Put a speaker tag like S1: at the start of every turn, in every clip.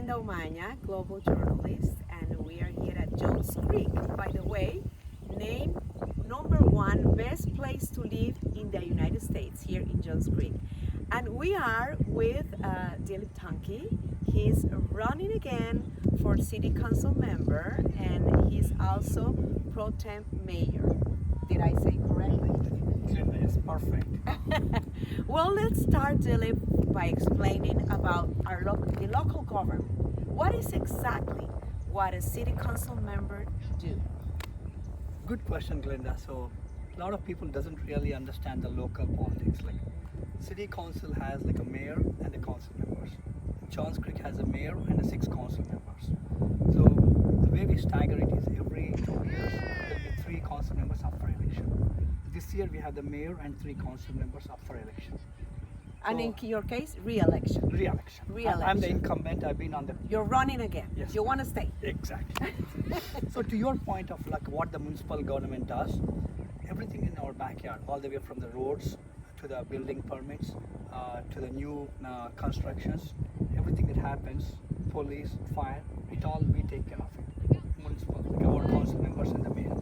S1: Glenda Umana, global journalist, and we are here at Jones Creek. By the way, named #1 best place to live in the United States here in Jones Creek. And we are with Dilip Tunki. He's running again for city council member, and he's also pro temp mayor. Did I say correctly?
S2: Yes, perfect.
S1: Well, let's start, Dilip, by explaining about the local government. What is exactly what a city council member do?
S2: Good question, Glenda. So, a lot of people doesn't really understand the local politics. Like, city council has like a mayor and the council members. Johns Creek has a mayor and 6 council members. So, the way we stagger it is every 2 years there will be 3 council members up for election. This year we have the mayor and 3 council members up for election.
S1: And
S2: So,
S1: in your case, re-election.
S2: Re-election.
S1: Re-election.
S2: I'm the incumbent. I've been on the.
S1: You're running again.
S2: Yes.
S1: You want to stay.
S2: Exactly. So to your point of like what the municipal government does, everything in our backyard, all the way from the roads to the building permits, to the new constructions, everything that happens, police, fire, it all we take care of it. Municipal, like our council members and the mayor.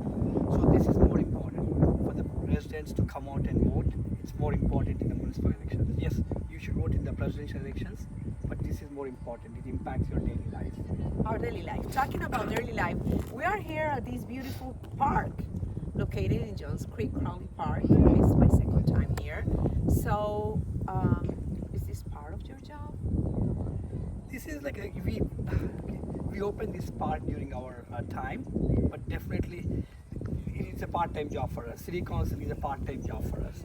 S2: So this is more important for the residents to come out and vote. It's more important in the municipal elections. Yes, you should vote in the presidential elections, but this is more important. It impacts your daily life.
S1: Our daily life. Talking about daily life, we are here at this beautiful park located in Jones Creek, Cauley Park. This is my second time here. So, is this part of your job?
S2: This is like we open this park during our time, but definitely it is a part-time job for us. City council is a part-time job for us.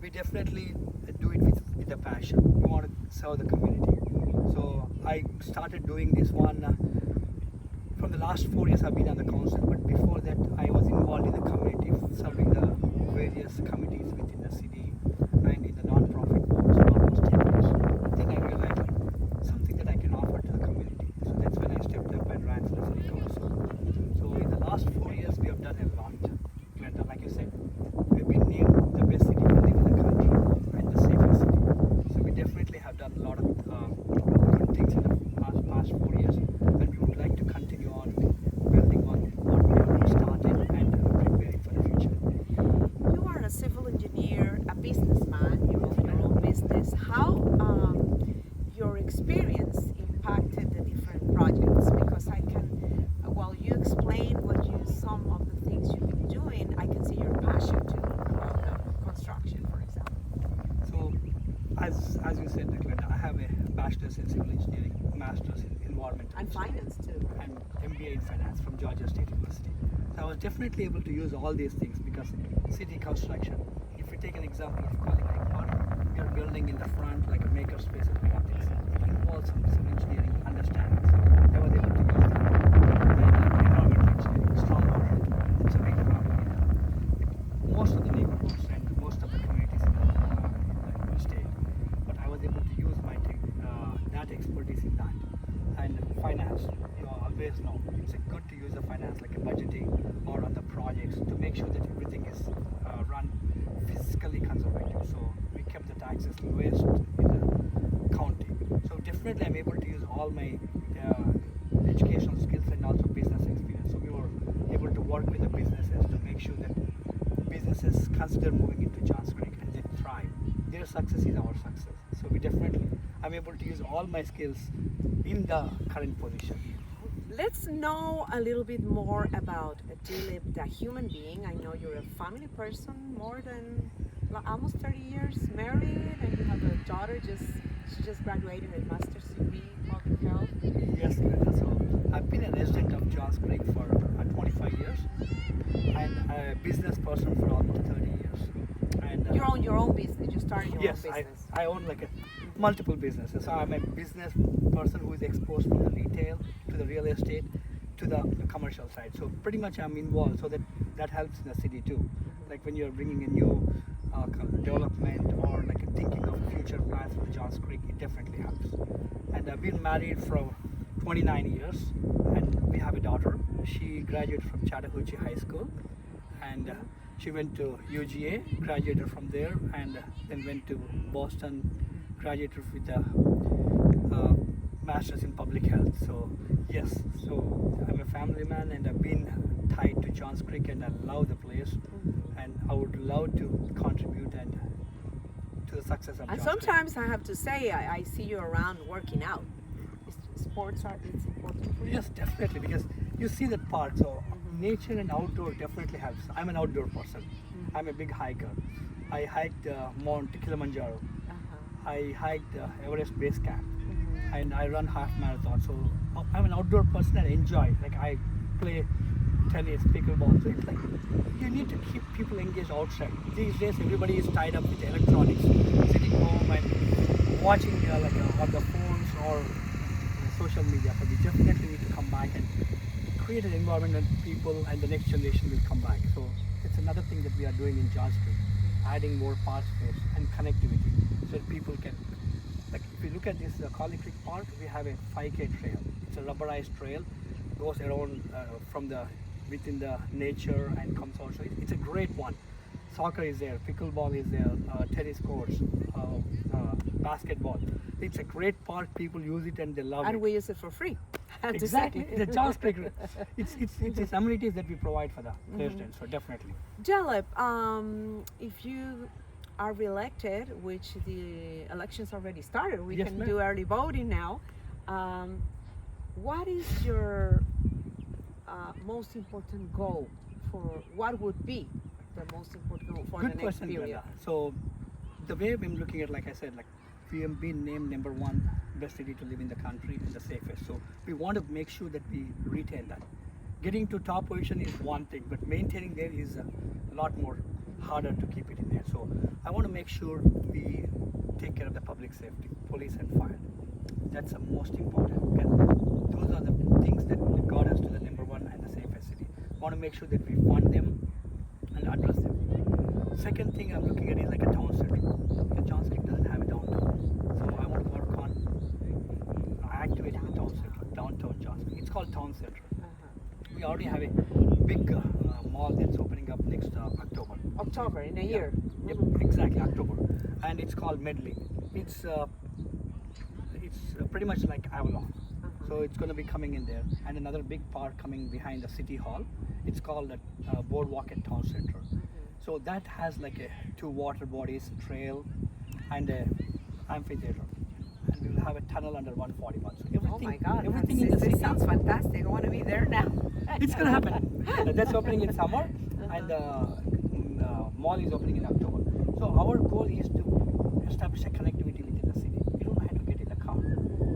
S2: We definitely do it with a passion. We want to serve the community. So I started doing this one from the last 4 years I've been on the council, but before that I was involved in the community, serving the various committees within the city and in the non-profit boards for almost 10 years. Then I realized like, something that I can offer to the community. So that's when I stepped up and ran for the city council. So in the last 4 years we have done a lot. Glenda, like you said, we've been named the best city to live in the country and the safest city. So we definitely have done a lot of good things in the past 4 years, and we would like to continue on building on what we have started and preparing for the future.
S1: You are a civil engineer, a businessman. You own your own business. How your experience impacted the different projects? Because I can, while you explain some of the things you've been doing, I can see your passion too about the construction, for example.
S2: So, as you said, Glenda, I have a bachelor's in civil engineering, a master's in environmental
S1: And
S2: engineering,
S1: finance too.
S2: and MBA in finance from Georgia State University. So I was definitely able to use all these things because city construction, if we take an example of Cauley Lake Park, we are building in the front like a makerspace of robotics. It involves some civil engineering understanding. So I was able to use that. And environmental engineering, stormwater, it's a big problem in most of the neighborhoods and most of the communities in the state. But I was able to use my that expertise in that. And finance, you always know it's good to use the finance like a budgeting or on the projects to make sure that everything is run fiscally conservative. So we kept the taxes lowest in the county. So definitely I'm able to use all my educational skills and also business experience. So we were able to work with the businesses to make sure that businesses consider moving into Johns Creek and they thrive. Their success is our success. So I'm able to use all my skills in the current position.
S1: Let's know a little bit more about Dilip, the human being. I know you're a family person, more than almost 30 years married, and you have a daughter. She just graduated a master's degree in public health.
S2: Yes, Glenda. So I've been a resident of Johns Creek for 25 years and a business person for almost 30 years. And
S1: You own your own business. You started your
S2: yes,
S1: own business.
S2: I own like multiple businesses. So I'm a business person who is exposed from the retail to the real estate to the commercial side. So pretty much I'm involved, so that helps in the city too. Like when you're bringing a new development or like thinking of future plans for Johns Creek, it definitely helps. And I've been married for 29 years, and we have a daughter. She graduated from Chattahoochee High School, and she went to UGA, graduated from there, and then went to Boston, graduated with a master's in public health. So yes, so I'm a family man and I've been tied to Johns Creek and I love the place and I would love to contribute and to the success of
S1: And
S2: Johns
S1: sometimes I have to say, I see you around working out. Sports are it's important for
S2: Creek.
S1: you.
S2: Yes, definitely, because you see that part. So nature and outdoor definitely helps. I'm an outdoor person. I'm a big hiker. I hiked Mount Kilimanjaro. I hiked Everest Base Camp, and I run half marathon. So I'm an outdoor person and enjoy. Like I play tennis, pickleball. So it's like you need to keep people engaged outside. These days, everybody is tied up with electronics, sitting home and watching on the phones or social media. But we definitely need to come back and create an environment that people and the next generation will come back. So it's another thing that we are doing in Johns Creek, adding more park space and connectivity so that people can, like if you look at this Cauley Creek Park, we have a 5K trail. It's a rubberized trail, goes around from the within the nature and comes out. So it's a great one. Soccer is there, pickleball is there, tennis courts, basketball. It's a great park. People use it and they love
S1: And
S2: it.
S1: we use it for free. I have to
S2: Exactly,
S1: say.
S2: the Johns Creek. It's amenities that we provide for the residents. So definitely.
S1: Dilip, if you are reelected, which the elections already started, we
S2: Yes,
S1: can
S2: ma'am.
S1: do early voting now. What is your most important goal for what would be the most important goal for
S2: Good
S1: the next
S2: question,
S1: period?
S2: Glenda. So the way I'm looking at, like I said, like we have been named #1 best city to live in the country and the safest. So we want to make sure that we retain that. Getting to top position is one thing, but maintaining there is a lot more harder to keep it in there. So I want to make sure we take care of the public safety, police and fire. That's the most important. Okay? Those are the things that got us to the #1 and the safest city. I want to make sure that we fund them and address them. Second thing I'm looking at is like a town center. Johns Creek doesn't have a downtown, so I want to work on activating the town center, downtown Johns Creek. It's called town center. We already have a big mall that's opening up next October.
S1: October in a
S2: Yeah.
S1: year.
S2: Yep, exactly October, and it's called Medley. It's pretty much like Avalon. So it's going to be coming in there, and another big park coming behind the city hall. It's called the Boardwalk at Town Center. So that has like two water bodies, trail, and a amphitheater, and we'll have a tunnel under 141. So everything,
S1: Oh my God!
S2: everything in the
S1: This
S2: city.
S1: sounds fantastic. I want to be there now.
S2: It's gonna happen. That's opening in summer, and the mall is opening in October. So our goal is to establish a connectivity within the city. You don't have to get in a car.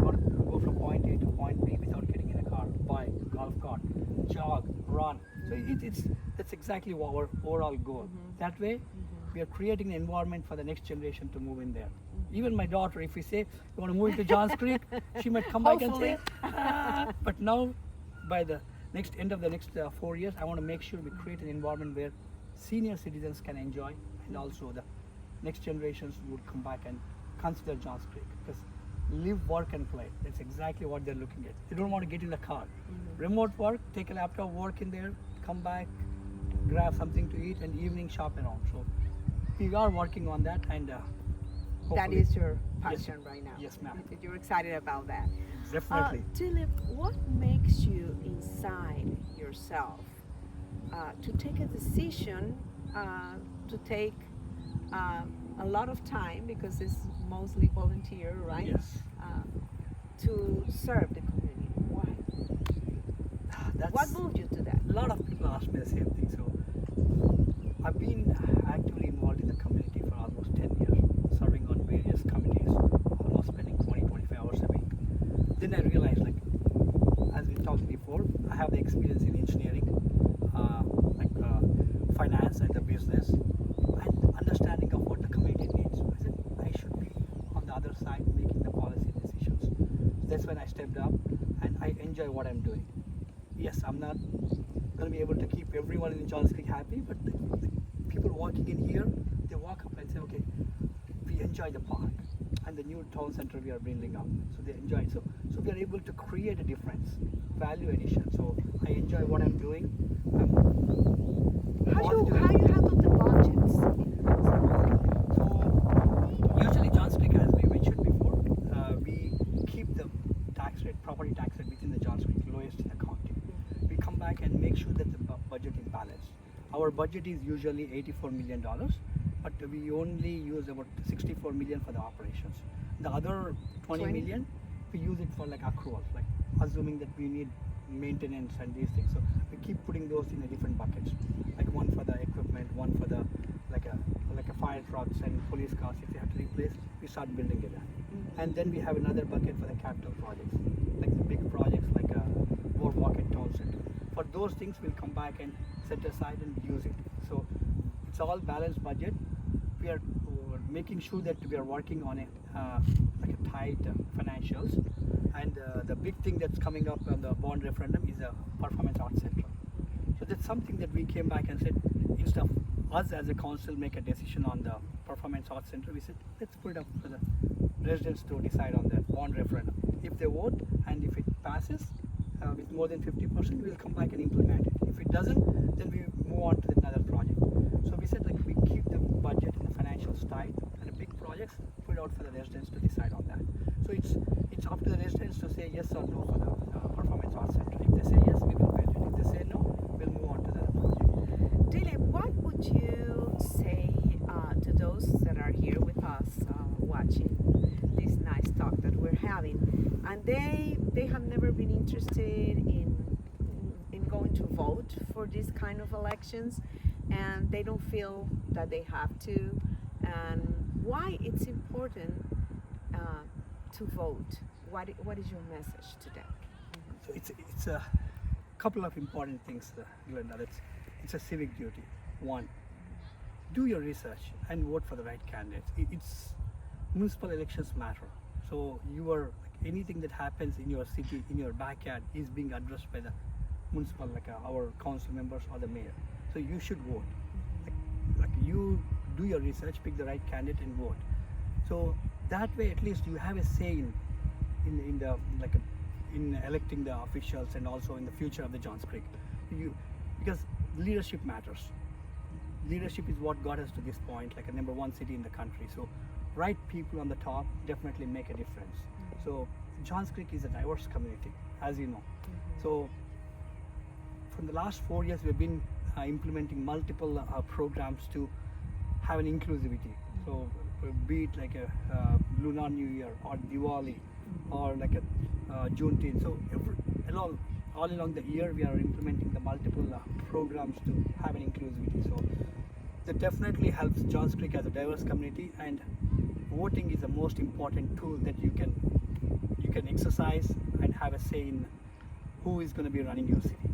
S2: Or go from point A to point B without getting in a car. Bike, golf cart, jog, run. So that's exactly our overall goal. That way, we are creating an environment for the next generation to move in there. Even my daughter, if we say you want to move into Johns Creek, she might come back and say, "Ah." But now, by the end of the next 4 years, I want to make sure we create an environment where senior citizens can enjoy, and also the next generations would come back and consider Johns Creek, because live, work, and play. That's exactly what they're looking at. They don't want to get in the car. Remote work, take a laptop, work in there, come back, grab something to eat, and evening shop around. So we are working on that, and
S1: That
S2: hopefully-
S1: is your passion right now.
S2: Yes, ma'am.
S1: You're excited about that.
S2: Definitely.
S1: Dilip, what makes you inside yourself to take a decision, to take a lot of time, because it's mostly volunteer, right?
S2: Yes.
S1: To serve the community. Why?
S2: That's
S1: What moved you to that?
S2: a lot of people ask me the same thing. So I've been actively involved in the community for almost 10 years, serving on various committees, almost spending 20-25 hours a week. Then I realized, like, as we talked before, I have the experience in engineering, finance and the business, and understanding of what the community needs. I said I should be on the other side making the policy decisions. That's when I stepped up, and I enjoy what I'm doing. Yes, I'm not going to be able to keep everyone in Johns Creek happy, but the people walking in here, they walk up and say, okay, we enjoy the park and the new town center we are building up. So they enjoy it. So we are able to create a difference, value addition. So I enjoy what I'm doing.
S1: How you handle the budgets?
S2: So usually Johns Creek, as we mentioned before, we keep the sure that the budget is balanced. Our budget is usually $84 million, but we only use about 64 million for the operations. The other 20 million, we use it for like accruals, like assuming that we need maintenance and these things. So we keep putting those in a different buckets, like one for the equipment, one for the like a fire trucks and police cars. If we have to replace, we start building it. And then we have another bucket for the capital projects, like the big projects like a boardwalk and town center. For those things, we'll come back and set aside and use it. So it's all balanced budget. We are making sure that we are working on it like a tight financials. And the big thing that's coming up on the bond referendum is a performance arts center. So that's something that we came back and said, instead of us as a council make a decision on the performance arts center, we said let's put it up for the residents to decide on that bond referendum. If they vote and if it passes with more than 50%, we'll come back and implement it. If it doesn't, then we move on to another project. So we said like we keep the budget and the financials tight, and the big projects put it out for the residents to decide on that. So it's up to the residents to say yes or no for the performance arts center. If they say yes, we will build it. If they say no, we'll move on to the other project.
S1: Dilip, what would you say to those that are here with us watching this nice talk that we're having, and they have never been interested in going to vote for these kind of elections, and they don't feel that they have to, and why it's important to vote? What is your message to them?
S2: So it's a couple of important things, Glenda. It's a civic duty. One, do your research and vote for the right candidates. It's municipal elections matter. So anything that happens in your city, in your backyard, is being addressed by the municipal, like our council members or the mayor. So you should vote. Like you do your research, pick the right candidate and vote. So that way, at least you have a say in electing the officials and also in the future of the Johns Creek. Because leadership matters. Leadership is what got us to this point, like a #1 city in the country. So right people on the top definitely make a difference. So Johns Creek is a diverse community, as you know. So from the last 4 years, we've been implementing multiple programs to have an inclusivity. So be it like a Lunar New Year or Diwali or like a Juneteenth. So all along the year, we are implementing the multiple programs to have an inclusivity. So that definitely helps Johns Creek as a diverse community, and voting is the most important tool that you can exercise and have a say in who is going to be running your city.